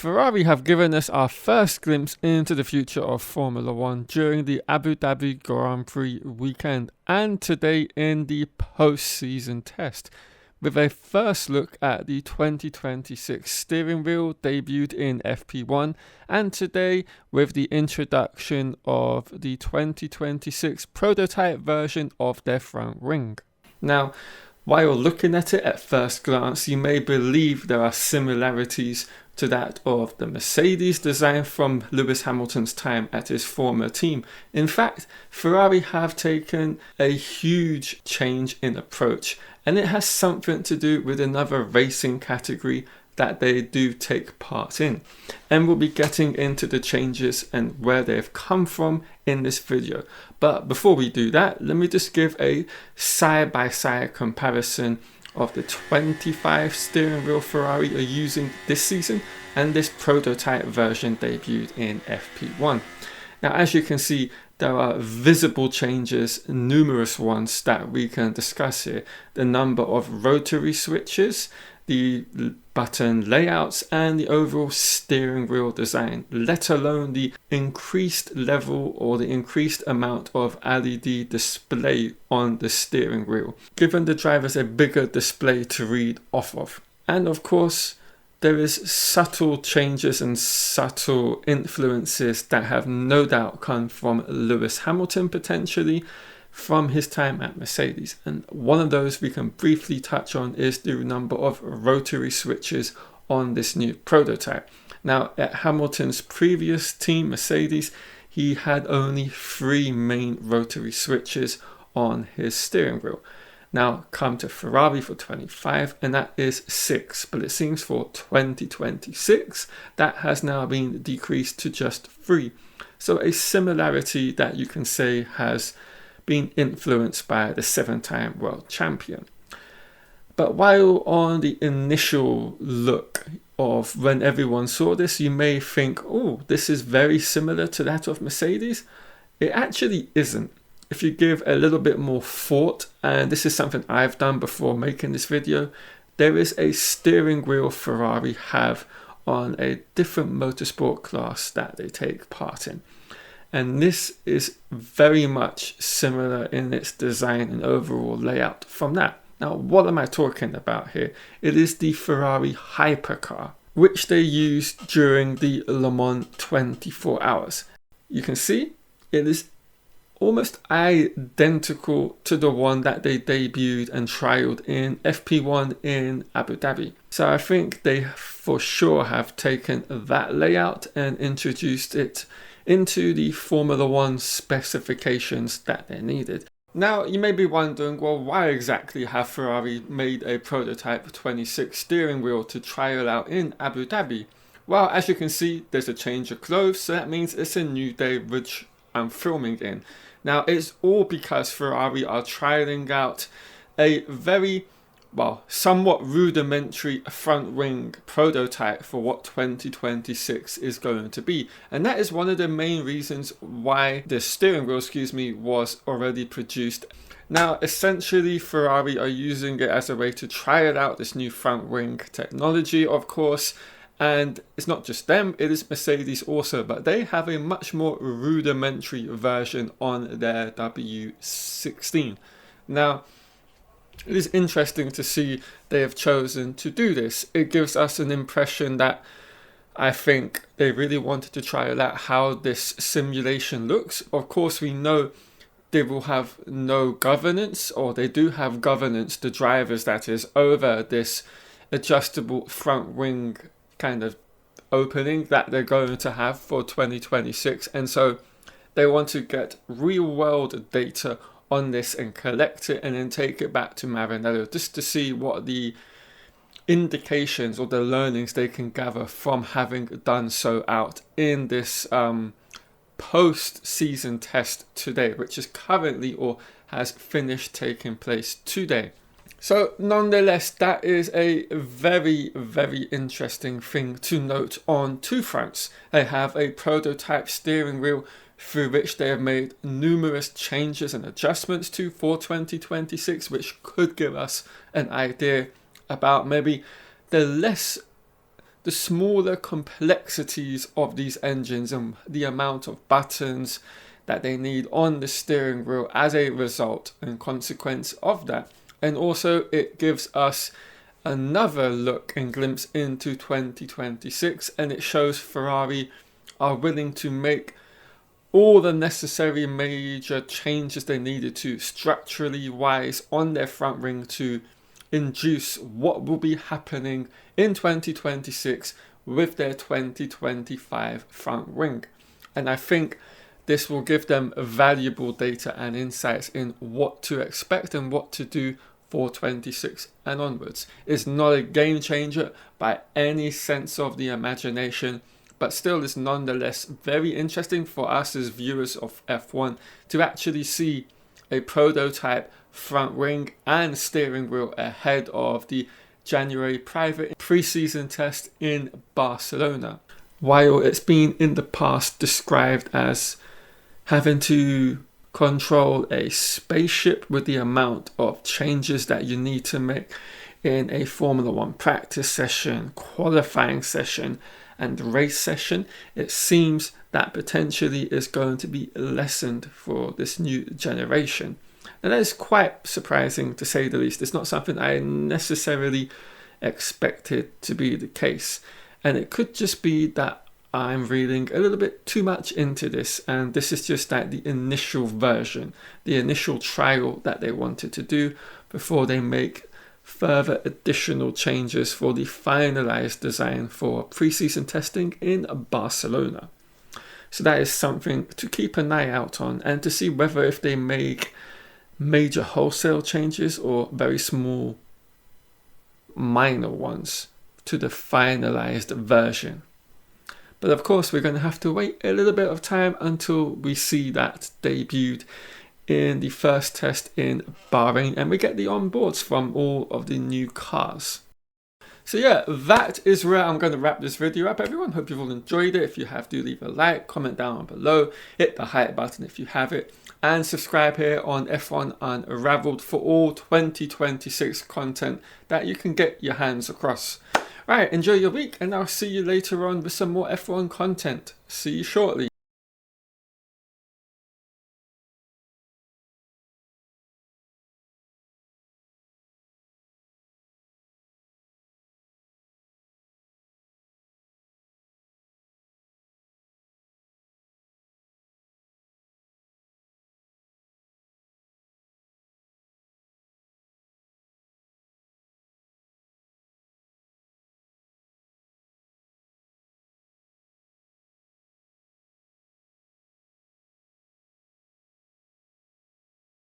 Ferrari have given us our first glimpse into the future of Formula One during the Abu Dhabi Grand Prix weekend and today in the post-season test, with a first look at the 2026 steering wheel debuted in FP1 and today with the introduction of the 2026 prototype version of their front wing. Now, while looking at it at first glance, you may believe there are similarities to that of the Mercedes design from Lewis Hamilton's time at his former team. In fact, Ferrari have taken a huge change in approach, and it has something to do with another racing category that they do take part in. And we'll be getting into the changes and where they've come from in this video. But before we do that, let me just give a side-by-side comparison of the 25 steering wheel Ferrari are using this season and this prototype version debuted in FP1. Now, as you can see, there are visible changes, numerous ones that we can discuss here. The number of rotary switches, the button layouts, and the overall steering wheel design, let alone the increased level or the increased amount of LED display on the steering wheel, giving the drivers a bigger display to read off of. And of course, there is subtle changes and subtle influences that have no doubt come from Lewis Hamilton, potentially from his time at Mercedes. And one of those we can briefly touch on is the number of rotary switches on this new prototype. Now, at Hamilton's previous team, Mercedes, he had only 3 main rotary switches on his steering wheel. Now come to Ferrari for 25 and that is 6, but it seems for 2026 that has now been decreased to just 3. So a similarity that you can say has been influenced by the 7-time world champion. But while on the initial look of when everyone saw this, you may think, oh, this is very similar to that of Mercedes. It actually isn't. If you give a little bit more thought, and this is something I've done before making this video, there is a steering wheel Ferrari have on a different motorsport class that they take part in. And this is very much similar in its design and overall layout from that. Now, what am I talking about here? It is the Ferrari Hypercar, which they used during the Le Mans 24 hours. You can see it is almost identical to the one that they debuted and trialed in FP1 in Abu Dhabi. So I think they for sure have taken that layout and introduced it into the Formula One specifications that they needed. Now you may be wondering, well, why exactly have Ferrari made a prototype 26 steering wheel to trial out in Abu Dhabi? Well, as you can see, there's a change of clothes, so that means it's a new day which I'm filming in. Now, it's all because Ferrari are trialing out a very, somewhat rudimentary front wing prototype for what 2026 is going to be. And that is one of the main reasons why the steering wheel, was already produced. Now, essentially, Ferrari are using it as a way to try it out, this new front wing technology, of course. And it's not just them, it is Mercedes also, but they have a much more rudimentary version on their W16. Now, it is interesting to see they have chosen to do this. It gives us an impression that I think they really wanted to try out how this simulation looks. Of course, we know they will have no governance, or they do have governance, the drivers that is, over this adjustable front wing kind of opening that they're going to have for 2026, and so they want to get real world data on this and collect it and then take it back to Maranello just to see what the indications or the learnings they can gather from having done so out in this post-season test today, which is currently or has finished taking place today. So nonetheless, that is a very, very interesting thing to note on two fronts. They have a prototype steering wheel through which they have made numerous changes and adjustments to for 2026, which could give us an idea about maybe the less the smaller complexities of these engines and the amount of buttons that they need on the steering wheel as a result and consequence of that. And also it gives us another look and glimpse into 2026, and it shows Ferrari are willing to make all the necessary major changes they needed to structurally wise on their front wing to induce what will be happening in 2026 with their 2025 front wing. And I think this will give them valuable data and insights in what to expect and what to do for 26 and onwards. It's not a game changer by any sense of the imagination, but still is nonetheless very interesting for us as viewers of F1 to actually see a prototype front wing and steering wheel ahead of the January private preseason test in Barcelona. While it's been in the past described as having to control a spaceship with the amount of changes that you need to make in a Formula One practice session, qualifying session, and race session, it seems that potentially is going to be lessened for this new generation. And that is quite surprising, to say the least. It's not something I necessarily expected to be the case. And it could just be that I'm reading a little bit too much into this, and this is just like the initial version, the initial trial that they wanted to do before they make further additional changes for the finalized design for preseason testing in Barcelona. So that is something to keep an eye out on, and to see whether if they make major wholesale changes or very small minor ones to the finalized version. But of course, we're going to have to wait a little bit of time until we see that debuted in the first test in Bahrain and we get the onboards from all of the new cars. So yeah, that is where I'm going to wrap this video up, everyone. Hope you've all enjoyed it. If you have, do leave a like, comment down below, hit the hype button if you have it, and subscribe here on F1 Unraveled for all 2026 content that you can get your hands across. Right, enjoy your week, and I'll see you later on with some more F1 content. See you shortly.